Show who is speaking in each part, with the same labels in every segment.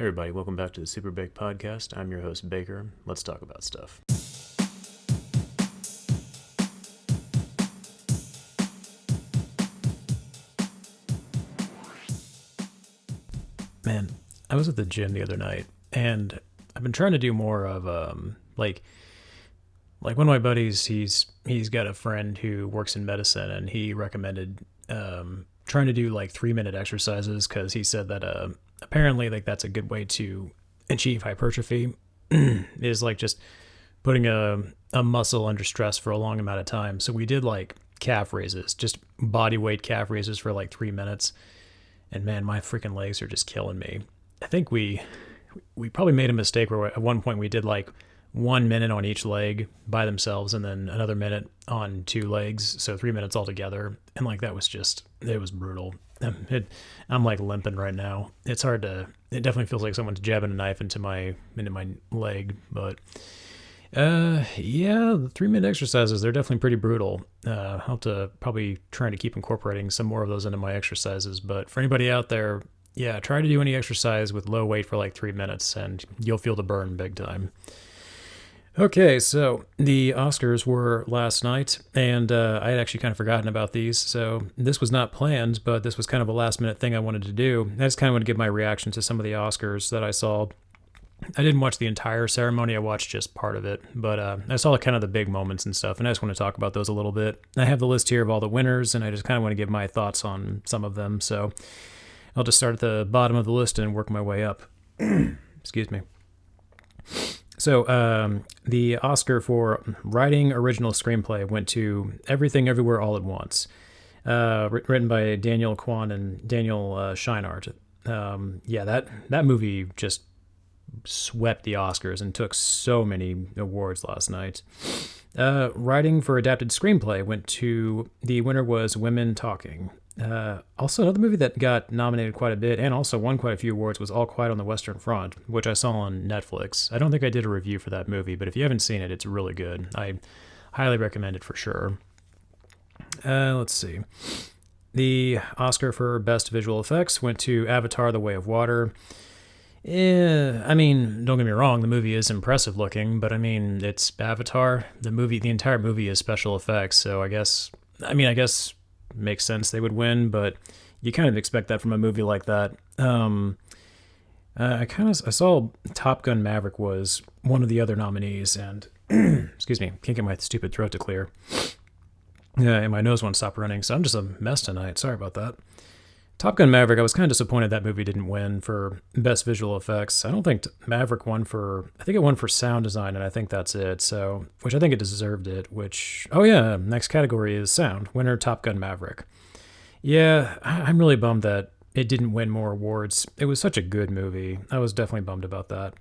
Speaker 1: Hey everybody, welcome back to the SuperBake podcast. I'm your host, Baker. Let's talk about stuff. Man, I was at the gym the other night, and I've been trying to do more of like one of my buddies. He's got a friend who works in medicine, and he recommended trying to do like 3-minute exercises because he said that apparently like that's a good way to achieve hypertrophy. Is like just putting a muscle under stress for a long amount of time. So we did like calf raises, just body weight calf raises for like 3 minutes. And man, my freaking legs are just killing me. I think we probably made a mistake where at one point we did like 1 minute on each leg by themselves and then another minute on two legs. So 3 minutes altogether. And like that was just, it was brutal. I'm like limping right now. It's hard to, it definitely feels like someone's jabbing a knife into my leg. But yeah, the 3-minute exercises, they're definitely pretty brutal. I'll have to probably try to keep incorporating some more of those into my exercises. But for anybody out there, yeah, try to do any exercise with low weight for like 3 minutes and you'll feel the burn big time. Okay, so the Oscars were last night, and I had actually kind of forgotten about these, so this was not planned, but this was kind of a last-minute thing I wanted to do. I just kind of want to give my reaction to some of the Oscars that I saw. I didn't watch the entire ceremony, I watched just part of it, but I saw kind of the big moments and stuff, and I just want to talk about those a little bit. I have the list here of all the winners, and I just kind of want to give my thoughts on some of them, so I'll just start at the bottom of the list and work my way up. Excuse me. So the Oscar for Writing Original Screenplay went to Everything Everywhere All at Once, written by Daniel Kwan and Daniel Scheinert. Yeah, that movie just swept the Oscars and took so many awards last night. Writing for Adapted Screenplay went to, the winner was Women Talking. Also, another movie that got nominated quite a bit and also won quite a few awards was All Quiet on the Western Front, which I saw on Netflix. I don't think I did a review for that movie, but if you haven't seen it, it's really good. I highly recommend it for sure. Let's see. The Oscar for Best Visual Effects went to Avatar: The Way of Water. I mean, don't get me wrong, the movie is impressive looking, but I mean, it's Avatar. The entire movie is special effects, so I guess makes sense they would win, but you kind of expect that from a movie like that. I saw Top Gun Maverick was one of the other nominees, and excuse me, can't get my stupid throat to clear. And my nose won't stop running, so I'm just a mess tonight. Sorry about that. Top Gun Maverick, I was kind of disappointed that movie didn't win for Best Visual Effects. I don't think Maverick won I think it won for sound design, and I think that's it. So, which I think it deserved it, oh yeah, next category is sound. Winner, Top Gun Maverick. Yeah, I'm really bummed that it didn't win more awards. It was such a good movie. I was definitely bummed about that.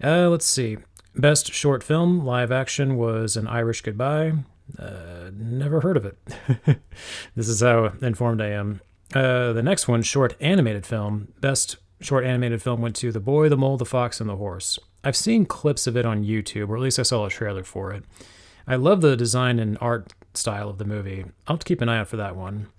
Speaker 1: Let's see. Best Short Film, Live Action, was An Irish Goodbye. Never heard of it. This is how informed I am. The next one, Short Animated Film. Best Short Animated Film went to The Boy, the Mole, the Fox, and the Horse. I've seen clips of it on YouTube, or at least I saw a trailer for it. I love the design and art style of the movie. I'll have to keep an eye out for that one.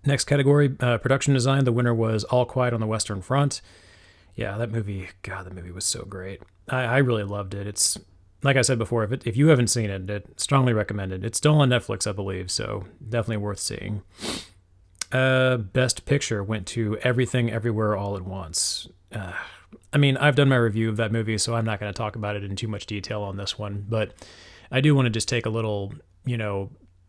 Speaker 1: Next category, Production Design. The winner was All Quiet on the Western Front. Yeah, that movie was so great. I really loved it. It's, like I said before, if you haven't seen it, it's strongly recommended. It's still on Netflix, I believe, so definitely worth seeing. Best Picture went to Everything Everywhere All at Once. I mean, I've done my review of that movie, so I'm not going to talk about it in too much detail on this one, but I do want to just take a little,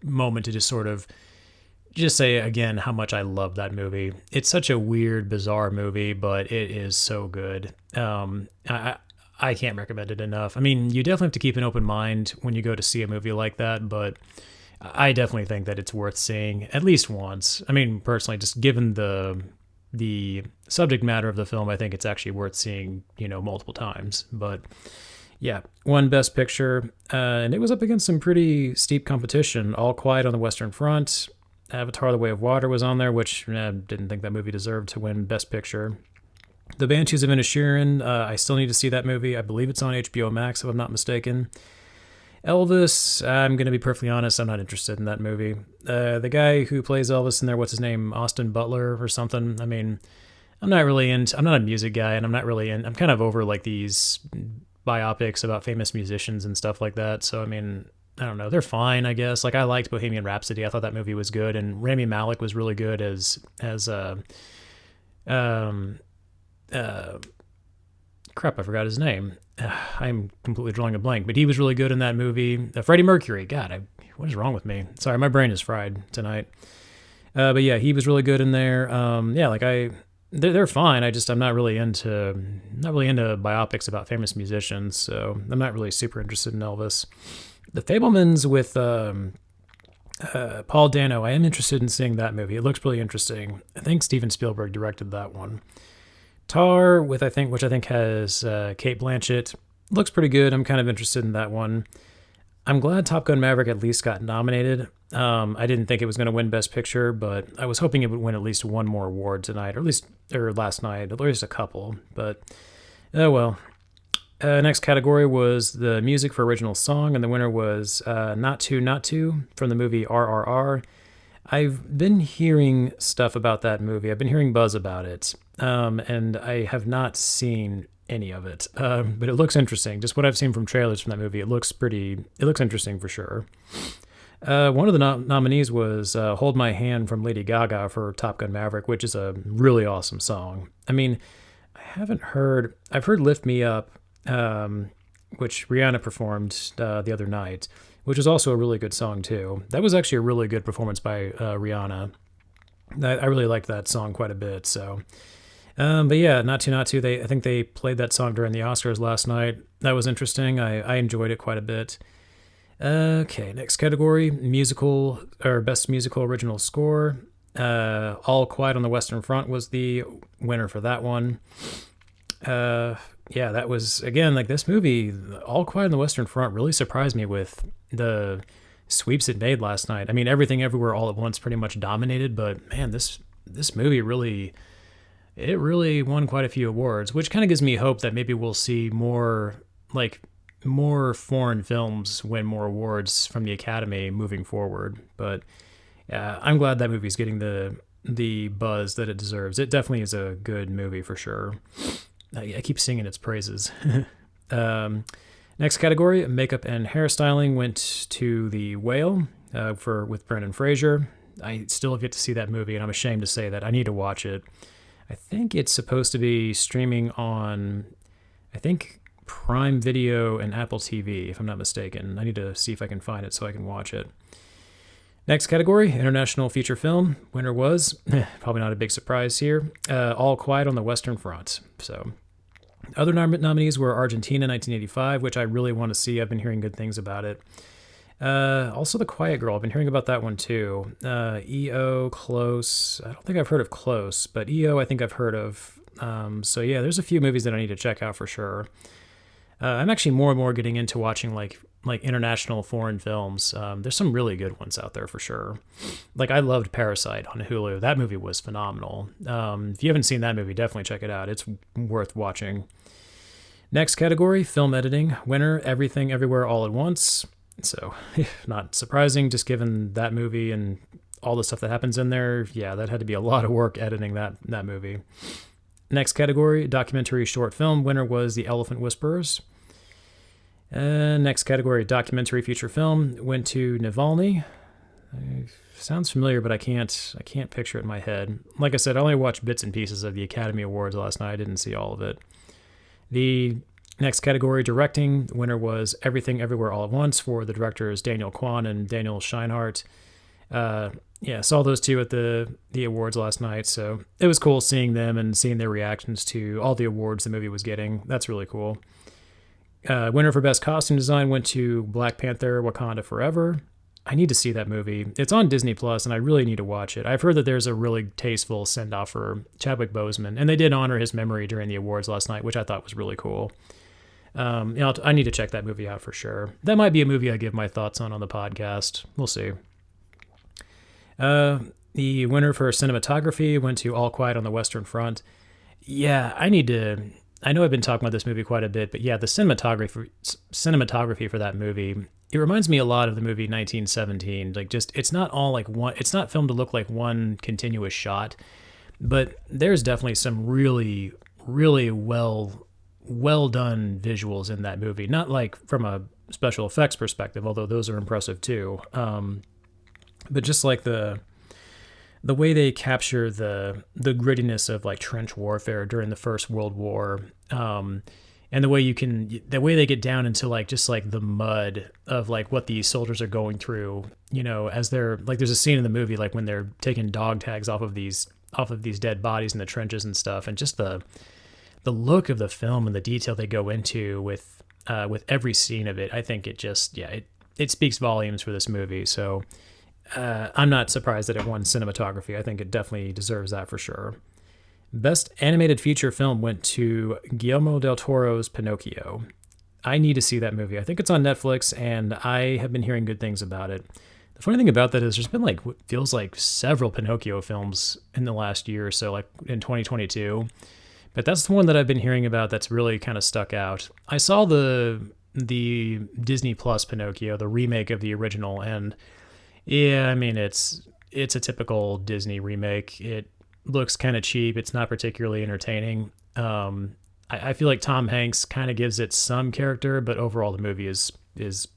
Speaker 1: moment to just sort of just say again how much I love that movie. It's such a weird, bizarre movie, but it is so good. I can't recommend it enough. I mean, you definitely have to keep an open mind when you go to see a movie like that, but I definitely think that it's worth seeing at least once. I mean, personally, just given the subject matter of the film, I think it's actually worth seeing, multiple times. But yeah, won Best Picture, and it was up against some pretty steep competition. All Quiet on the Western Front, Avatar: The Way of Water was on there, which I didn't think that movie deserved to win Best Picture. The Banshees of Inisherin, I still need to see that movie. I believe it's on HBO Max, if I'm not mistaken. Elvis, I'm going to be perfectly honest, I'm not interested in that movie. The guy who plays Elvis in there, what's his name, Austin Butler or something? I mean, I'm not a music guy, and I'm kind of over like these biopics about famous musicians and stuff like that. So I mean, I don't know, they're fine, I guess. Like I liked Bohemian Rhapsody. I thought that movie was good, and Rami Malek was really good as um uh crap, I forgot his name. I'm completely drawing a blank, but he was really good in that movie. Freddie Mercury. God, what is wrong with me? Sorry, my brain is fried tonight. But yeah, he was really good in there. Yeah, like they're fine. I'm not really into biopics about famous musicians, so I'm not really super interested in Elvis. The Fablemans with Paul Dano. I am interested in seeing that movie. It looks really interesting. I think Steven Spielberg directed that one. Tar with which I think has Kate Blanchett. Looks pretty good. I'm kind of interested in that one. I'm glad Top Gun Maverick at least got nominated. I didn't think it was going to win Best Picture, but I was hoping it would win at least one more award tonight, or last night, at least a couple. But oh well. Next category was the music for original song, and the winner was "Not To Not To" from the movie RRR. I've been hearing stuff about that movie. I've been hearing buzz about it, and I have not seen any of it. But it looks interesting. Just what I've seen from trailers from that movie, it looks interesting for sure. One of the nominees was "Hold My Hand" from Lady Gaga for Top Gun Maverick, which is a really awesome song. I mean, I've heard "Lift Me Up," which Rihanna performed the other night, which is also a really good song too. That was actually a really good performance by Rihanna. I really liked that song quite a bit. So, but yeah, Not To Not To. I think they played that song during the Oscars last night. That was interesting. I enjoyed it quite a bit. Okay, next category, musical or best musical original score. All Quiet on the Western Front was the winner for that one. Yeah, that was, again, like this movie, All Quiet on the Western Front really surprised me with the sweeps it made last night. I mean, Everything Everywhere All at Once pretty much dominated, but man, this movie really won quite a few awards, which kind of gives me hope that maybe we'll see more foreign films win more awards from the Academy moving forward. But yeah, I'm glad that movie's getting the buzz that it deserves. It definitely is a good movie for sure. I keep singing its praises. Next category, makeup and hairstyling, went to The Whale with Brendan Fraser. I still have yet to see that movie, and I'm ashamed to say that. I need to watch it. I think it's supposed to be streaming on, I think, Prime Video and Apple TV, if I'm not mistaken. I need to see if I can find it so I can watch it. Next category, international feature film. Winner was, probably not a big surprise here, All Quiet on the Western Front. So, other nominees were Argentina 1985, which I really want to see. I've been hearing good things about it. Also, The Quiet Girl. I've been hearing about that one too. EO, Close. I don't think I've heard of Close, but EO I think I've heard of. So yeah, there's a few movies that I need to check out for sure. I'm actually more and more getting into watching like international foreign films. There's some really good ones out there for sure. Like I loved Parasite on Hulu. That movie was phenomenal. If you haven't seen that movie, definitely check it out. It's worth watching. Next category, film editing. Winner, Everything Everywhere All at Once. So not surprising, just given that movie and all the stuff that happens in there. Yeah, that had to be a lot of work editing that movie. Next category, documentary short film. Winner was The Elephant Whisperers. Next category, documentary feature film, went to Navalny. Sounds familiar, but I can't picture it in my head. Like I said, I only watched bits and pieces of the Academy Awards last night. I didn't see all of it. The next category, directing, winner was Everything Everywhere All at Once for the directors Daniel Kwan and Daniel Scheinert. Saw those two at the awards last night, so it was cool seeing them and seeing their reactions to all the awards the movie was getting. That's really cool. Winner for Best Costume Design went to Black Panther: Wakanda Forever. I need to see that movie. It's on Disney Plus, and I really need to watch it. I've heard that there's a really tasteful send-off for Chadwick Boseman, and they did honor his memory during the awards last night, which I thought was really cool. I need to check that movie out for sure. That might be a movie I give my thoughts on the podcast. We'll see. The winner for cinematography went to All Quiet on the Western Front. Yeah, I know I've been talking about this movie quite a bit, but yeah, the cinematography for that movie, it reminds me a lot of the movie 1917. Like, just, it's not all like one, it's not filmed to look like one continuous shot. But there's definitely some really, really well done visuals in that movie. Not like from a special effects perspective, although those are impressive too. But just like the way they capture the grittiness of like trench warfare during the First World War, and the way they get down into like just like the mud of like what these soldiers are going through, as they're like, there's a scene in the movie like when they're taking dog tags off of these dead bodies in the trenches and stuff, and just the look of the film and the detail they go into with every scene of it. I think it just it speaks volumes for this movie. So I'm not surprised that it won cinematography. I think it definitely deserves that for sure. Best animated feature film went to Guillermo del Toro's Pinocchio. I need to see that movie. I think it's on Netflix, and I have been hearing good things about it. The funny thing about that is there's been like what feels like several Pinocchio films in the last year or so, like in 2022. But that's the one that I've been hearing about that's really kind of stuck out. I saw the Disney Plus Pinocchio, the remake of the original, and yeah, I mean it's a typical Disney remake. It looks kind of cheap. It's not particularly entertaining. I feel like Tom Hanks kind of gives it some character, but overall the movie is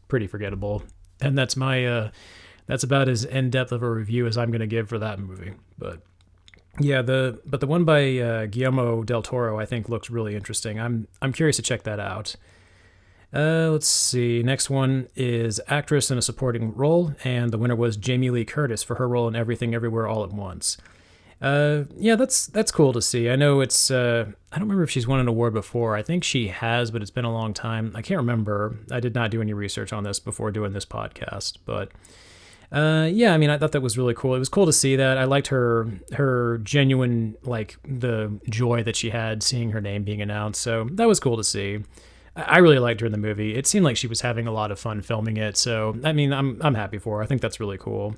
Speaker 1: pretty forgettable. And that's about as in depth of a review as I'm going to give for that movie. But yeah, the one by Guillermo del Toro I think looks really interesting. I'm curious to check that out. Let's see. Next one is actress in a supporting role, and the winner was Jamie Lee Curtis for her role in Everything Everywhere All at Once. Yeah, that's cool to see. I know it's I don't remember if she's won an award before. I think she has, but it's been a long time. I can't remember. I did not do any research on this before doing this podcast, but yeah, I mean, I thought that was really cool. It was cool to see that. I liked her genuine, like the joy that she had seeing her name being announced. So that was cool to see. I really liked her in the movie. It seemed like she was having a lot of fun filming it. So, I mean, I'm happy for her. I think that's really cool.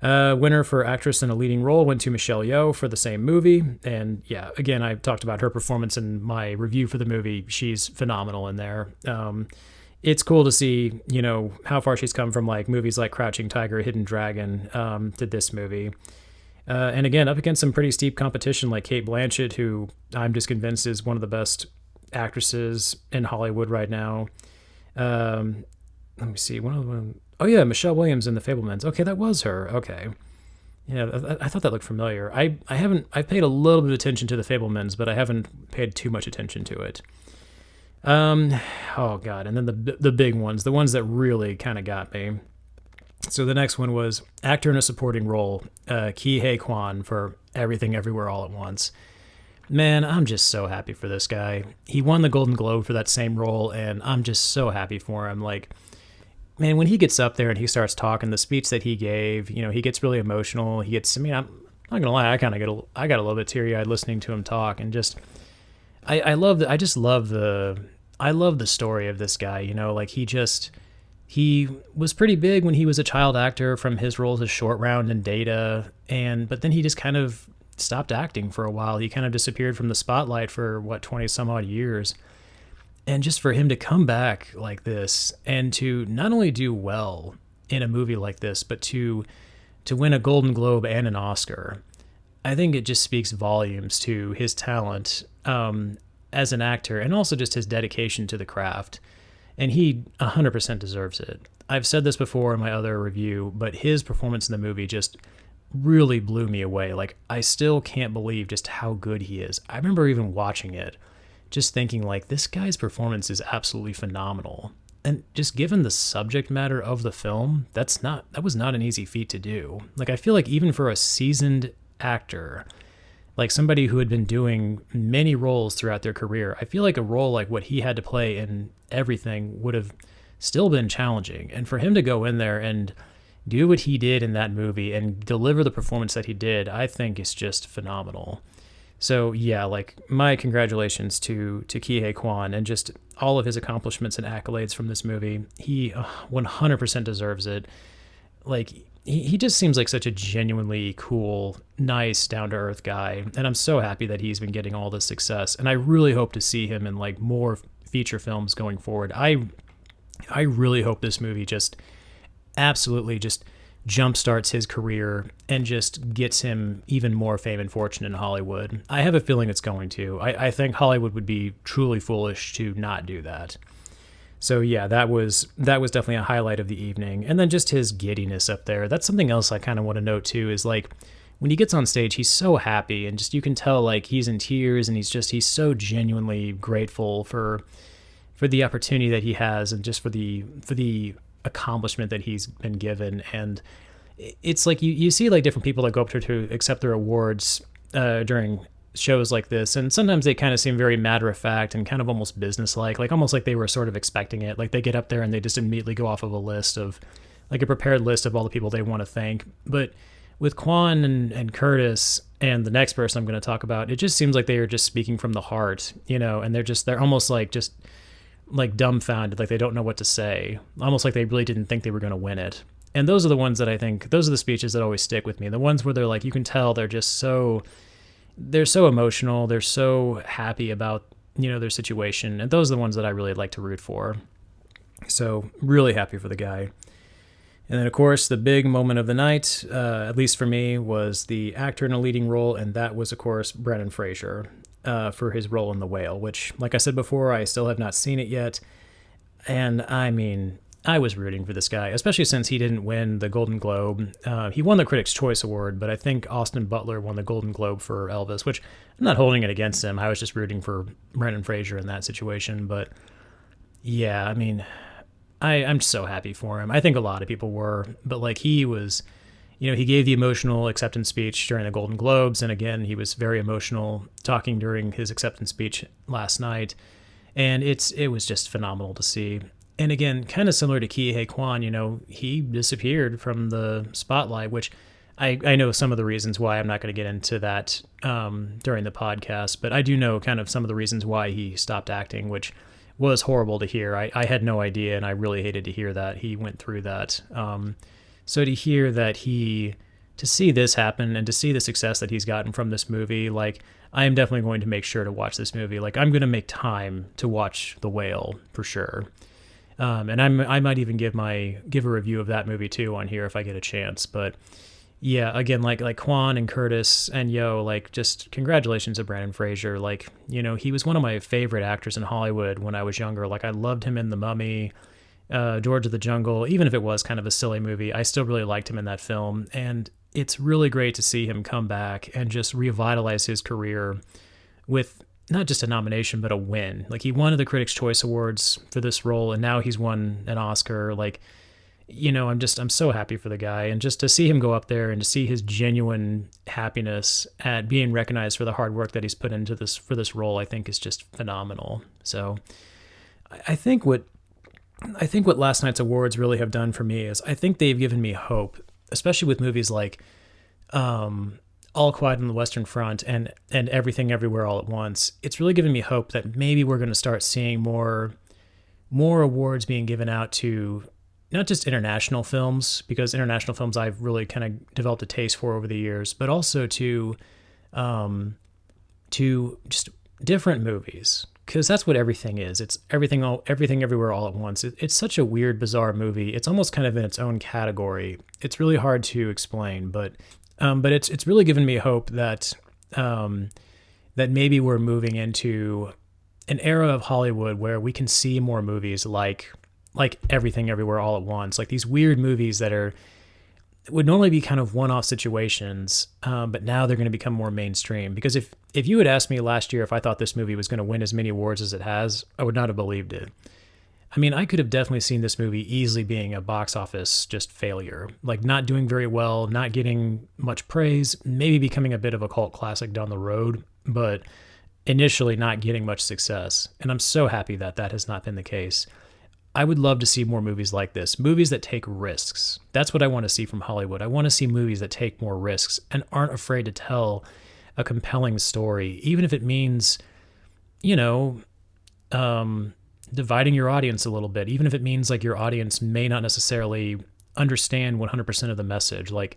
Speaker 1: Winner for actress in a leading role went to Michelle Yeoh for the same movie. And yeah, again, I talked about her performance in my review for the movie. She's phenomenal in there. It's cool to see, how far she's come from like movies like Crouching Tiger, Hidden Dragon, to this movie. And again, up against some pretty steep competition like Cate Blanchett, who I'm just convinced is one of the best actresses in Hollywood right now. Let me see. Oh yeah, Michelle Williams in The Fabelmans. Okay, that was her. Okay. Yeah, I thought that looked familiar. I've paid a little bit of attention to The Fabelmans, but I haven't paid too much attention to it. Oh god, and then the big ones, the ones that really kind of got me. So the next one was actor in a supporting role, Ki Hae Kwan for Everything Everywhere All at Once. Man, I'm just so happy for this guy. He won the Golden Globe for that same role, and I'm just so happy for him. Like, man, when he gets up there and he starts talking, the speech that he gave, he gets really emotional. I'm not gonna lie, I got a little bit teary-eyed listening to him talk, and just, I love the story of this guy. Like he was pretty big when he was a child actor from his roles as Short Round and Data, but then he just kind of stopped acting for a while. He kind of disappeared from the spotlight for 20 some odd years. And just for him to come back like this and to not only do well in a movie like this, but to win a Golden Globe and an Oscar, I think it just speaks volumes to his talent as an actor, and also just his dedication to the craft. And he 100% deserves it. I've said this before in my other review, but his performance in the movie just really blew me away. Like, I still can't believe just how good he is. I remember even watching it, just thinking like, this guy's performance is absolutely phenomenal. And just given the subject matter of the film, that was not an easy feat to do. Like, I feel like even for a seasoned actor, like somebody who had been doing many roles throughout their career, I feel like a role like what he had to play in Everything would have still been challenging. And for him to go in there and do what he did in that movie and deliver the performance that he did, I think is just phenomenal. So yeah, like my congratulations to Ki Hae Kwan and just all of his accomplishments and accolades from this movie. He 100% deserves it. Like he just seems like such a genuinely cool, nice, down-to-earth guy, and I'm so happy that he's been getting all this success. And I really hope to see him in like more feature films going forward. I really hope this movie just absolutely just jumpstarts his career and just gets him even more fame and fortune in Hollywood. I have a feeling it's going to. I think Hollywood would be truly foolish to not do that. So yeah, that was definitely a highlight of the evening. And then just his giddiness up there. That's something else I kind of want to note too, is like when he gets on stage, he's so happy and just you can tell like he's in tears and he's so genuinely grateful for the opportunity that he has and just for the accomplishment that he's been given. And it's like you see like different people that go up to accept their awards during shows like this, and sometimes they kind of seem very matter of fact and kind of almost businesslike, like almost like they were sort of expecting it. Like they get up there and they just immediately go off of a list of like a prepared list of all the people they want to thank. But with Quan and Curtis and the next person I'm going to talk about, it just seems like they are just speaking from the heart, and they're almost like just like dumbfounded, like they don't know what to say, almost like they really didn't think they were going to win it. And those are the ones that I think, those are the speeches that always stick with me. The ones where they're like, you can tell they're so emotional, they're so happy about, their situation. And those are the ones that I really like to root for. So really happy for the guy. And then, of course, the big moment of the night, at least for me, was the actor in a leading role, and that was, of course, Brendan Fraser for his role in The Whale, which, like I said before, I still have not seen it yet. And, I mean, I was rooting for this guy, especially since he didn't win the Golden Globe. He won the Critics' Choice Award, but I think Austin Butler won the Golden Globe for Elvis, which I'm not holding it against him. I was just rooting for Brendan Fraser in that situation. But, yeah, I mean, I'm so happy for him. I think a lot of people were, but like he was, he gave the emotional acceptance speech during the Golden Globes. And again, he was very emotional talking during his acceptance speech last night. And it was just phenomenal to see. And again, kind of similar to Kihei Kwan, he disappeared from the spotlight, which I know some of the reasons why. I'm not going to get into that during the podcast, but I do know kind of some of the reasons why he stopped acting, which was horrible to hear. I had no idea, and I really hated to hear that he went through that. So to hear that to see this happen and to see the success that he's gotten from this movie, like I am definitely going to make sure to watch this movie. Like I'm going to make time to watch The Whale for sure. And I might even give a review of that movie too on here if I get a chance. But yeah, again, like Quan and Curtis and Yo, like just congratulations to Brendan Fraser. Like, he was one of my favorite actors in Hollywood when I was younger. Like I loved him in The Mummy, George of the Jungle. Even if it was kind of a silly movie, I still really liked him in that film. And it's really great to see him come back and just revitalize his career with not just a nomination, but a win. Like he won the Critics' Choice Awards for this role, and now he's won an Oscar. Like, I'm so happy for the guy, and just to see him go up there and to see his genuine happiness at being recognized for the hard work that he's put into this role, I think is just phenomenal. So I think what last night's awards really have done for me is I think they've given me hope, especially with movies like All Quiet on the Western Front and Everything Everywhere All at Once. It's really given me hope that maybe we're going to start seeing more awards being given out to not just international films, because international films I've really kind of developed a taste for over the years, but also to just different movies, because that's what Everything is. It's Everything Everywhere All at Once. It's such a weird, bizarre movie. It's almost kind of in its own category. It's really hard to explain, but it's really given me hope that that maybe we're moving into an era of Hollywood where we can see more movies like Everything Everywhere All at Once, like these weird movies that would normally be kind of one-off situations, but now they're going to become more mainstream. Because if you had asked me last year if I thought this movie was going to win as many awards as it has, I would not have believed it. I mean, I could have definitely seen this movie easily being a box office just failure, like not doing very well, not getting much praise, maybe becoming a bit of a cult classic down the road, but initially not getting much success. And I'm so happy that has not been the case. I would love to see more movies like this, movies that take risks. That's what I want to see from Hollywood. I want to see movies that take more risks and aren't afraid to tell a compelling story, even if it means, dividing your audience a little bit, even if it means like your audience may not necessarily understand 100% of the message. Like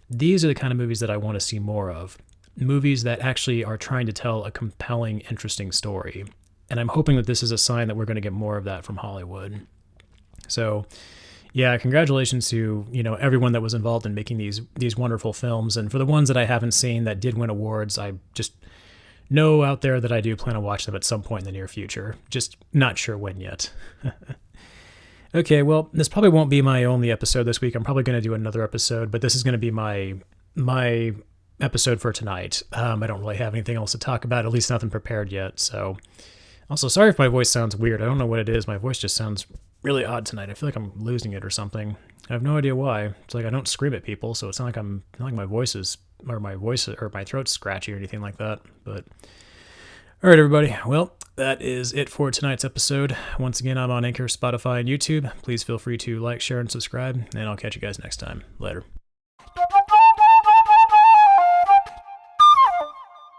Speaker 1: these are the kind of movies that I want to see more of, movies that actually are trying to tell a compelling, interesting story. And I'm hoping that this is a sign that we're going to get more of that from Hollywood. So Yeah, congratulations to, everyone that was involved in making these wonderful films. And for the ones that I haven't seen that did win awards, I just know out there that I do plan to watch them at some point in the near future. Just not sure when yet. Okay, well, this probably won't be my only episode this week. I'm probably going to do another episode, but this is going to be my episode for tonight. I don't really have anything else to talk about, at least nothing prepared yet. So, also, sorry if my voice sounds weird. I don't know what it is. My voice just sounds really odd tonight. I feel like I'm losing it or something. I have no idea why. It's like I don't scream at people, so it's not like my voice or my throat's scratchy or anything like that. But all right, everybody. Well, that is it for tonight's episode. Once again, I'm on Anchor, Spotify, and YouTube. Please feel free to like, share, and subscribe, and I'll catch you guys next time. Later.